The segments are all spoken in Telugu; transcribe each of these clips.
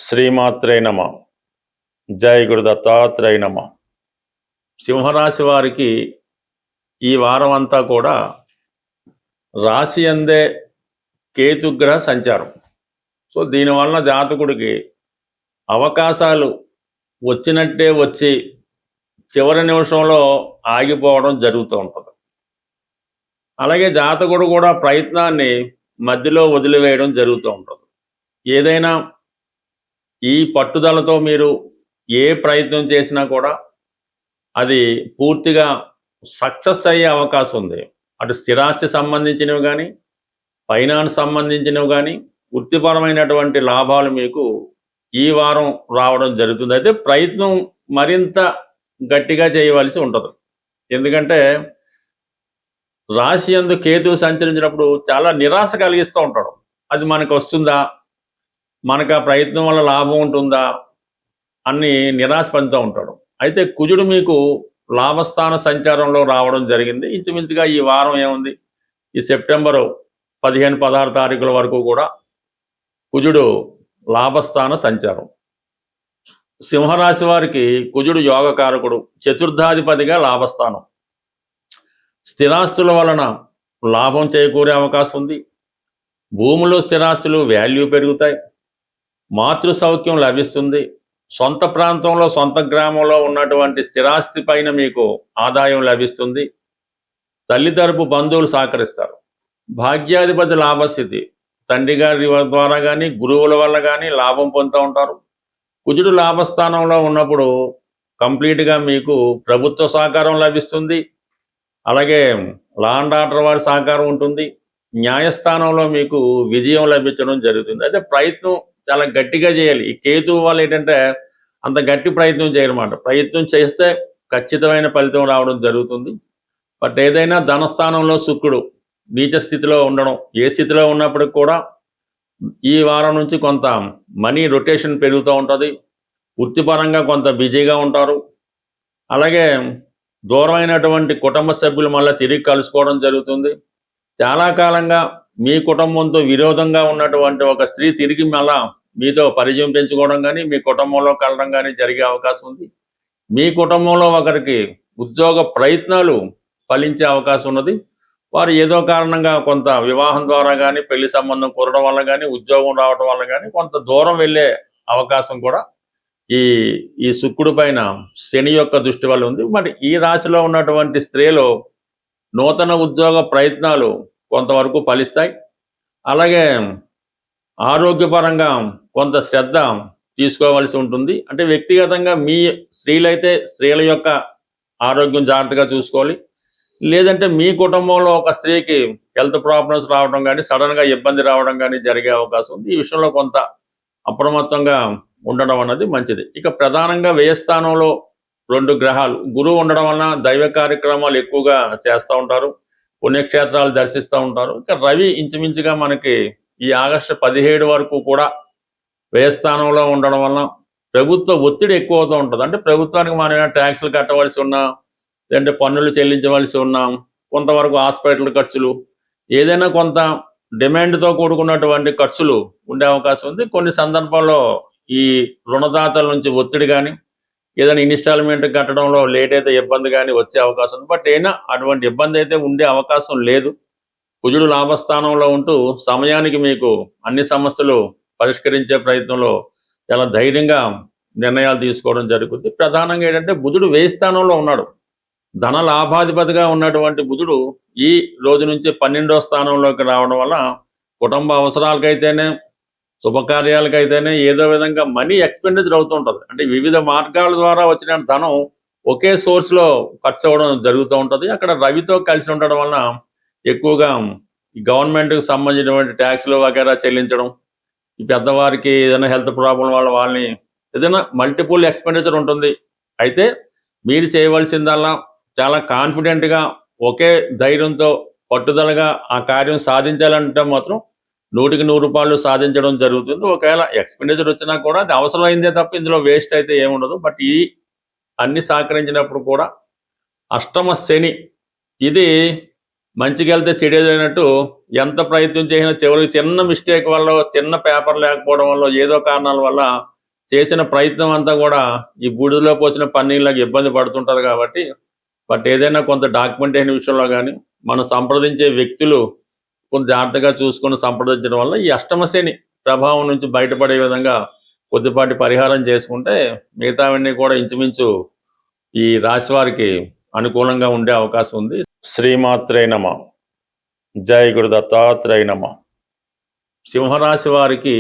శ్రీమాత్రే నమ. జై గురు దత్తాత్రేయ నమ. సింహరాశి వారికి ఈ వారం అంతా కూడా రాశి అందే కేతుగ్రహ సంచారం. సో దీనివల్ల జాతకుడికి అవకాశాలు వచ్చినట్టే వచ్చి చివరి నిమిషంలో ఆగిపోవడం జరుగుతూ ఉంటుంది. అలాగే జాతకుడు కూడా ప్రయత్నాన్ని మధ్యలో వదిలివేయడం జరుగుతూ ఉంటుంది. ఏదైనా ఈ పట్టుదలతో మీరు ఏ ప్రయత్నం చేసినా కూడా అది పూర్తిగా సక్సెస్ అయ్యే అవకాశం ఉంది. అటు స్థిరాస్తి సంబంధించినవి కానీ, ఫైనాన్స్ సంబంధించినవి కానీ, వృత్తిపరమైనటువంటి లాభాలు మీకు ఈ వారం రావడం జరుగుతుంది. అయితే ప్రయత్నం మరింత గట్టిగా చేయవలసి ఉంటుంది. ఎందుకంటే రాశి యందు కేతువు సంచరించినప్పుడు చాలా నిరాశ కలిగిస్తూ ఉంటాడు. అది మనకు వస్తుందా, మనకు ఆ ప్రయత్నం వల్ల లాభం ఉంటుందా అని నిరాశ పొందుతూ ఉంటాడు. అయితే కుజుడు మీకు లాభస్థాన సంచారంలో రావడం జరిగింది. ఇంచుమించుగా ఈ వారం ఏముంది, ఈ సెప్టెంబరు 15-16 తారీఖుల వరకు కూడా కుజుడు లాభస్థాన సంచారం. సింహరాశి వారికి కుజుడు యోగకారకుడు, చతుర్థాధిపతిగా లాభస్థానం. స్థిరాస్తుల వలన లాభం చేకూరే అవకాశం ఉంది. భూములు స్థిరాస్తులు వాల్యూ పెరుగుతాయి. మాతృ సౌఖ్యం లభిస్తుంది. సొంత ప్రాంతంలో సొంత గ్రామంలో ఉన్నటువంటి స్థిరాస్తి పైన మీకు ఆదాయం లభిస్తుంది. తల్లి తరపు బంధువులు సహకరిస్తారు. భాగ్యాధిపతి లాభస్థితి, తండ్రి గారి ద్వారా కానీ గురువుల వల్ల కానీ లాభం పొందుతూ ఉంటారు. కుజుడు లాభస్థానంలో ఉన్నప్పుడు కంప్లీట్గా మీకు ప్రభుత్వ సహకారం లభిస్తుంది. అలాగే లా అండ్ ఆర్డర్ వారి సహకారం ఉంటుంది. న్యాయస్థానంలో మీకు విజయం లభించడం జరుగుతుంది. అయితే ప్రయత్నం చాలా గట్టిగా చేయాలి. ఈ కేతువు వల్ల ఏంటంటే అంత గట్టి ప్రయత్నం చేయాలన్నమాట. ప్రయత్నం చేస్తే ఖచ్చితమైన ఫలితం రావడం జరుగుతుంది. బట్ ఏదైనా ధనస్థానంలో శుక్రుడు నీచ స్థితిలో ఉండడం, ఏ స్థితిలో ఉన్నప్పటికి కూడా ఈ వారం నుంచి కొంత మనీ రొటేషన్ పెరుగుతూ ఉంటుంది. వృత్తిపరంగా కొంత బిజీగా ఉంటారు. అలాగే దూరమైనటువంటి కుటుంబ సభ్యులు మళ్ళీ తిరిగి కలుసుకోవడం జరుగుతుంది. చాలా కాలంగా మీ కుటుంబంతో విరోధంగా ఉన్నటువంటి ఒక స్త్రీ తిరిగి మళ్ళా మీతో పరిచయం పెంచుకోవడం కానీ, మీ కుటుంబంలో కలడం కానీ జరిగే అవకాశం ఉంది. మీ కుటుంబంలో ఒకరికి ఉద్యోగ ప్రయత్నాలు ఫలించే అవకాశం ఉన్నది. వారు ఏదో కారణంగా కొంత వివాహం ద్వారా కానీ, పెళ్లి సంబంధం కురడం వల్ల కానీ, ఉద్యోగం రావడం వల్ల కానీ కొంత దూరం వెళ్ళే అవకాశం కూడా ఈ శుక్రుడి పైన శని యొక్క దృష్టి వల్ల ఉంది. మరి ఈ రాశిలో ఉన్నటువంటి స్త్రీలు నూతన ఉద్యోగ ప్రయత్నాలు కొంతవరకు ఫలిస్తాయి. అలాగే ఆరోగ్యపరంగా కొంత శ్రద్ధ తీసుకోవాల్సి ఉంటుంది. అంటే వ్యక్తిగతంగా మీ స్త్రీలైతే స్త్రీల యొక్క ఆరోగ్యం జాగ్రత్తగా చూసుకోవాలి. లేదంటే మీ కుటుంబంలో ఒక స్త్రీకి హెల్త్ ప్రాబ్లమ్స్ రావడం కానీ, సడన్గా ఇబ్బంది రావడం కానీ జరిగే అవకాశం ఉంది. ఈ విషయంలో కొంత అప్రమత్తంగా ఉండడం అన్నది మంచిది. ఇక ప్రధానంగా వ్యయస్థానంలో 2 గ్రహాలు, గురువు ఉండడం వలన దైవ కార్యక్రమాలు ఎక్కువగా చేస్తూ ఉంటారు. పుణ్యక్షేత్రాలు దర్శిస్తూ ఉంటారు. ఇంకా రవి ఇంచుమించుగా మనకి ఈ ఆగస్టు 17 వరకు కూడా వ్యయస్థానంలో ఉండడం వలన ప్రభుత్వ ఒత్తిడి ఎక్కువ అవుతూ ఉంటుంది. అంటే ప్రభుత్వానికి మనం ట్యాక్సులు కట్టవలసి ఉన్నా, లేదంటే పన్నులు చెల్లించవలసి ఉన్నా, కొంతవరకు హాస్పిటల్ ఖర్చులు, ఏదైనా కొంత డిమాండ్తో కూడుకున్నటువంటి ఖర్చులు ఉండే అవకాశం ఉంది. కొన్ని సందర్భాల్లో ఈ రుణదాతల నుంచి ఒత్తిడి కానీ, ఏదైనా ఇన్స్టాల్మెంట్ కట్టడంలో లేట్ అయితే ఇబ్బంది కానీ వచ్చే అవకాశం ఉంది. బట్ అయినా అటువంటి ఇబ్బంది అయితే ఉండే అవకాశం లేదు. కుజుడు లాభస్థానంలో ఉంటూ సమయానికి మీకు అన్ని సమస్యలు పరిష్కరించే ప్రయత్నంలో చాలా ధైర్యంగా నిర్ణయాలు తీసుకోవడం జరుగుతుంది. ప్రధానంగా ఏంటంటే బుధుడు వ్యయ స్థానంలో ఉన్నాడు. ధన లాభాధిపతిగా ఉన్నటువంటి బుధుడు ఈ రోజు నుంచి 12వ స్థానంలోకి రావడం వల్ల కుటుంబ అవసరాలకైతేనే, శుభకార్యాలకైతేనే ఏదో విధంగా మనీ ఎక్స్పెండిచర్ అవుతూ ఉంటుంది. అంటే వివిధ మార్గాల ద్వారా వచ్చిన ధనం ఒకే సోర్స్లో ఖర్చు అవ్వడం జరుగుతూ ఉంటుంది. అక్కడ రవితో కలిసి ఉండడం వలన ఎక్కువగా ఈ గవర్నమెంట్కి సంబంధించినటువంటి ట్యాక్స్లు వగేరా చెల్లించడం, ఈ పెద్దవారికి ఏదైనా హెల్త్ ప్రాబ్లం వల్ల వాళ్ళని ఏదైనా మల్టిపుల్ ఎక్స్పెండిచర్ ఉంటుంది. అయితే మీరు చేయవలసిందల్లా చాలా కాన్ఫిడెంట్గా, ఒకే ధైర్యంతో పట్టుదలగా ఆ కార్యం సాధించాలంటే మాత్రం 100కి 100 సాధించడం జరుగుతుంది. ఒకవేళ ఎక్స్పెండిచర్ వచ్చినా కూడా అది అవసరమైందే తప్ప ఇందులో వేస్ట్ అయితే ఏముండదు. బట్ ఈ అన్ని సహకరించినప్పుడు కూడా అష్టమ శని ఇది మంచికి వెళ్తే చెడేదైనట్టు ఎంత ప్రయత్నం చేసినా చివరికి చిన్న మిస్టేక్ వల్ల, చిన్న పేపర్ లేకపోవడం వల్ల, ఏదో కారణాల వల్ల చేసిన ప్రయత్నం అంతా కూడా ఈ బూడిదలో పోసిన పన్నీళ్ళకి ఇబ్బంది పడుతుంటారు కాబట్టి, బట్ ఏదైనా కొంత డాక్యుమెంటేషన్ విషయంలో కానీ మనం సంప్రదించే వ్యక్తులు కొంత జాగ్రత్తగా చూసుకొని సంప్రదించడం వల్ల ఈ అష్టమశని ప్రభావం నుంచి బయటపడే విధంగా కొద్దిపాటి పరిహారం చేసుకుంటే మిగతావన్నీ కూడా ఇంచుమించు ఈ రాశి వారికి అనుకూలంగా ఉండే అవకాశం ఉంది. శ్రీమాత్రే నమ. జై గురు దత్తాత్రేయ నమ. సింహరాశి వారికి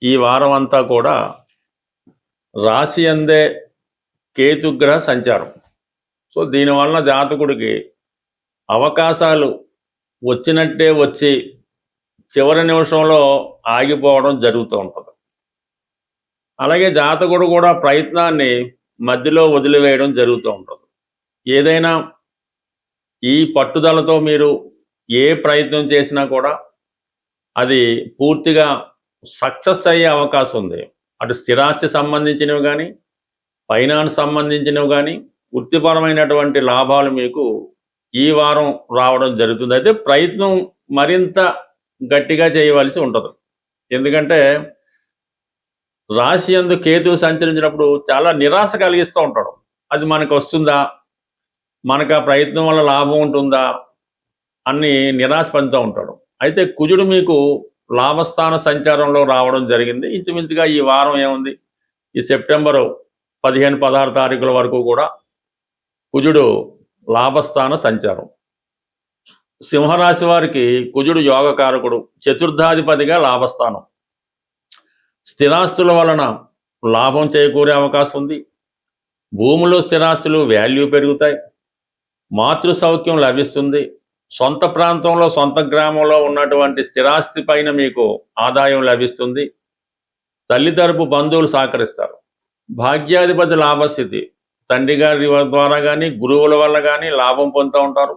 ఈ వారం అంతా కూడా రాశి అందే కేతుగ్రహ సంచారం. సో దీనివల్ల జాతకుడికి అవకాశాలు వచ్చినట్టే వచ్చి చివరి నిమిషంలో ఆగిపోవడం జరుగుతూ ఉంటుంది. అలాగే జాతకుడు కూడా ప్రయత్నాన్ని మధ్యలో వదిలివేయడం జరుగుతూ ఉంటుంది. ఏదైనా ఈ పట్టుదలతో మీరు ఏ ప్రయత్నం చేసినా కూడా అది పూర్తిగా సక్సెస్ అయ్యే అవకాశం ఉంది. అటు స్థిరాస్తి సంబంధించినవి కానీ, ఫైనాన్స్ సంబంధించినవి కానీ, వృత్తిపరమైనటువంటి లాభాలు మీకు ఈ వారం రావడం జరుగుతుంది. అయితే ప్రయత్నం మరింత గట్టిగా చేయవలసి ఉంటుంది. ఎందుకంటే రాశి యందు కేతువు సంచరించినప్పుడు చాలా నిరాశ కలిగిస్తూ ఉంటాడు. అది మనకు వస్తుందా, మనకు ఆ ప్రయత్నం వల్ల లాభం ఉంటుందా అన్ని నిరాశ పొందుతూ ఉంటాడు. అయితే కుజుడు మీకు లాభస్థాన సంచారంలో రావడం జరిగింది. ఇంచుమించుగా ఈ వారం ఏముంది, ఈ సెప్టెంబరు 15-16 తారీఖుల వరకు కూడా కుజుడు లాభస్థాన సంచారం. సింహరాశి వారికి కుజుడు యోగకారకుడు, చతుర్థాధిపతిగా లాభస్థానం. స్థిరాస్తుల వలన లాభం చేకూరే అవకాశం ఉంది. భూములు స్థిరాస్తులు వాల్యూ పెరుగుతాయి. మాతృ సౌఖ్యం లభిస్తుంది. సొంత ప్రాంతంలో సొంత గ్రామంలో ఉన్నటువంటి స్థిరాస్తి పైన మీకు ఆదాయం లభిస్తుంది. తల్లి తరపు బంధువులు సహకరిస్తారు. భాగ్యాధిపతి లాభస్థితి, తండ్రి గారి ద్వారా కానీ గురువుల వల్ల కానీ లాభం పొందుతూ ఉంటారు.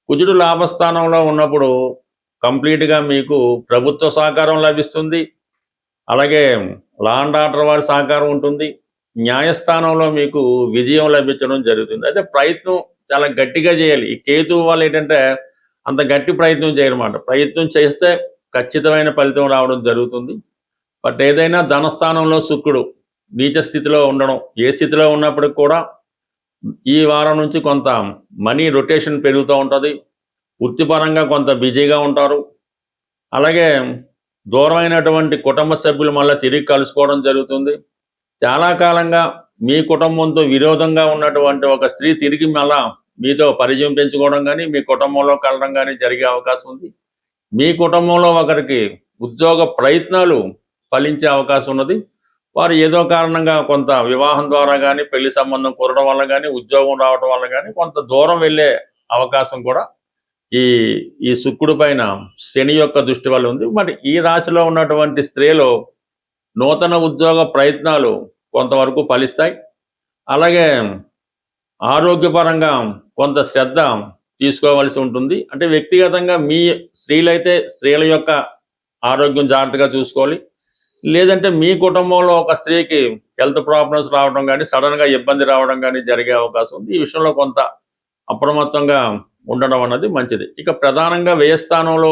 కుజుడు లాభస్థానంలో ఉన్నప్పుడు కంప్లీట్గా మీకు ప్రభుత్వ సహకారం లభిస్తుంది. అలాగే లా అండ్ ఆర్డర్ వారి సహకారం ఉంటుంది. న్యాయస్థానంలో మీకు విజయం లభించడం జరుగుతుంది. అయితే ప్రయత్నం చాలా గట్టిగా చేయాలి. ఈ కేతువు వల్ల ఏంటంటే అంత గట్టి ప్రయత్నం చేయనమాట. ప్రయత్నం చేస్తే ఖచ్చితమైన ఫలితం రావడం జరుగుతుంది. బట్ ఏదైనా ధనస్థానంలో శుక్రుడు నీచ స్థితిలో ఉండడం, ఏ స్థితిలో ఉన్నప్పటికి కూడా ఈ వారం నుంచి కొంత మనీ రొటేషన్ పెరుగుతూ ఉంటుంది. వృత్తిపరంగా కొంత బిజీగా ఉంటారు. అలాగే దూరమైనటువంటి కుటుంబ సభ్యులు మళ్ళీ తిరిగి కలుసుకోవడం జరుగుతుంది. చాలా కాలంగా మీ కుటుంబంతో విరోధంగా ఉన్నటువంటి ఒక స్త్రీ తిరిగి మళ్ళా మీతో పరిచయం పెంచుకోవడం కానీ, మీ కుటుంబంలో కలడం కానీ జరిగే అవకాశం ఉంది. మీ కుటుంబంలో ఒకరికి ఉద్యోగ ప్రయత్నాలు ఫలించే అవకాశం ఉన్నది. వారు ఏదో కారణంగా కొంత వివాహం ద్వారా కానీ, పెళ్లి సంబంధం కురడం వల్ల కానీ, ఉద్యోగం రావడం వల్ల కానీ కొంత దూరం వెళ్ళే అవకాశం కూడా ఈ శుక్రుడి పైన శని యొక్క దృష్టి వల్ల ఉంది. మరి ఈ రాశిలో ఉన్నటువంటి స్త్రీలు నూతన ఉద్యోగ ప్రయత్నాలు కొంతవరకు ఫలిస్తాయి. అలాగే ఆరోగ్యపరంగా కొంత శ్రద్ధ తీసుకోవాల్సి ఉంటుంది. అంటే వ్యక్తిగతంగా మీ స్త్రీలైతే స్త్రీల యొక్క ఆరోగ్యం జాగ్రత్తగా చూసుకోవాలి. లేదంటే మీ కుటుంబంలో ఒక స్త్రీకి హెల్త్ ప్రాబ్లమ్స్ రావడం కానీ, సడన్గా ఇబ్బంది రావడం కానీ జరిగే అవకాశం ఉంది. ఈ విషయంలో కొంత అప్రమత్తంగా ఉండడం అన్నది మంచిది. ఇక ప్రధానంగా వ్యయస్థానంలో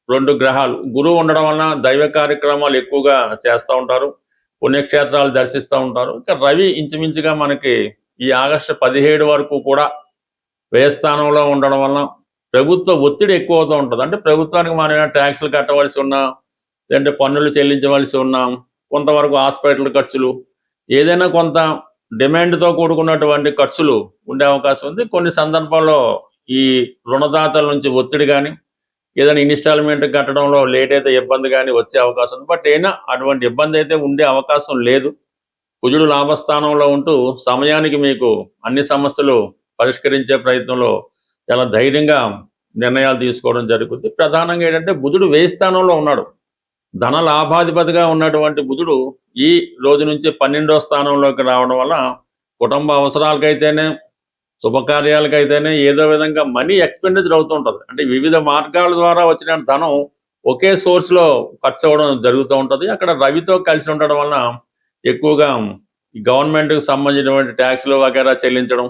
2 గ్రహాలు, గురువు ఉండడం వలన దైవ కార్యక్రమాలు ఎక్కువగా చేస్తూ ఉంటారు, పుణ్యక్షేత్రాలు దర్శిస్తూ ఉంటారు. ఇక రవి ఇంచుమించుగా మనకి ఈ ఆగస్టు 17 వరకు కూడా వ్యయస్థానంలో ఉండడం వలన ప్రభుత్వ ఒత్తిడి ఎక్కువ అవుతూ ఉంటుంది. అంటే ప్రభుత్వానికి మనం ట్యాక్సులు కట్టవలసి ఉన్నా, లేదంటే పన్నులు చెల్లించవలసి ఉన్నా, కొంతవరకు హాస్పిటల్ ఖర్చులు, ఏదైనా కొంత డిమాండ్తో కూడుకున్నటువంటి ఖర్చులు ఉండే అవకాశం ఉంది. కొన్ని సందర్భాల్లో ఈ రుణదాతల నుంచి ఒత్తిడి కానీ, ఏదైనా ఇన్స్టాల్మెంట్ కట్టడంలో లేట్ అయితే ఇబ్బంది కానీ వచ్చే అవకాశం ఉంది. బట్ అయినా అటువంటి ఇబ్బంది అయితే ఉండే అవకాశం లేదు. కుజుడు లాభస్థానంలో ఉంటూ సమయానికి మీకు అన్ని సమస్యలు పరిష్కరించే ప్రయత్నంలో చాలా ధైర్యంగా నిర్ణయాలు తీసుకోవడం జరుగుతుంది. ప్రధానంగా ఏంటంటే బుధుడు వ్యయ స్థానంలో ఉన్నాడు. ధన లాభాధిపతిగా ఉన్నటువంటి బుధుడు ఈ రోజు నుంచి 12వ స్థానంలోకి రావడం వల్ల కుటుంబ అవసరాలకైతేనే, శుభకార్యాలకైతేనే ఏదో విధంగా మనీ ఎక్స్పెండిచర్ అవుతూ ఉంటుంది. అంటే వివిధ మార్గాల ద్వారా వచ్చిన ధనం ఒకే సోర్స్లో ఖర్చు అవ్వడం జరుగుతూ ఉంటుంది. అక్కడ రవితో కలిసి ఉండడం వలన ఎక్కువగా గవర్నమెంట్కి సంబంధించినటువంటి ట్యాక్స్లు వగైరా చెల్లించడం,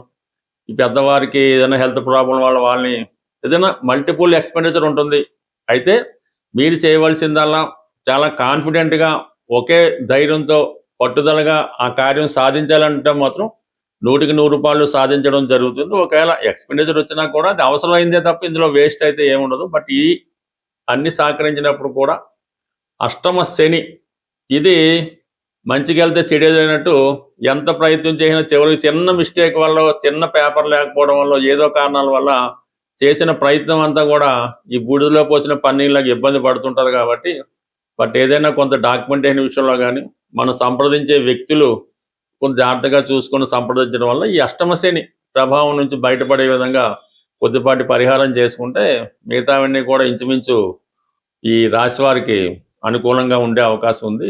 ఈ పెద్దవారికి ఏదైనా హెల్త్ ప్రాబ్లం వల్ల వాళ్ళని ఏదైనా మల్టిపుల్ ఎక్స్పెండిచర్ ఉంటుంది. అయితే మీరు చేయవలసిందల్లా చాలా కాన్ఫిడెంట్గా ఒకే ధైర్యంతో పట్టుదలగా ఆ కార్యం సాధించాలంటే మాత్రం 100% సాధించడం జరుగుతుంది. ఒకవేళ ఎక్స్‌పెండిచర్ వచ్చినా కూడా అది అవసరమైందే తప్ప ఇందులో వేస్ట్ అయితే ఏముండదు. బట్ ఈ అన్ని సహకరించినప్పుడు కూడా అష్టమ శని ఇది మంచికెళ్తే చెడేదైనట్టు ఎంత ప్రయత్నం చేసినా చివరికి చిన్న మిస్టేక్ వల్ల, చిన్న పేపర్ లేకపోవడం వల్ల, ఏదో కారణాల వల్ల చేసిన ప్రయత్నం అంతా కూడా ఈ బూడిదలో పోసిన పన్నీర్లాగా ఇబ్బంది పడుతుంటారు కాబట్టి బట్ ఏదైనా కొంత డాక్యుమెంటేషన్ విషయంలో కానీ మనం సంప్రదించే వ్యక్తులు కొంచెం జాగ్రత్తగా చూసుకొని సంప్రదించడం వల్ల ఈ అష్టమ శని ప్రభావం నుంచి బయటపడే విధంగా కొద్దిపాటి పరిహారం చేసుకుంటే మిగతావన్నీ కూడా ఇంచుమించు ఈ రాశి వారికి అనుకూలంగా ఉండే అవకాశం ఉంది.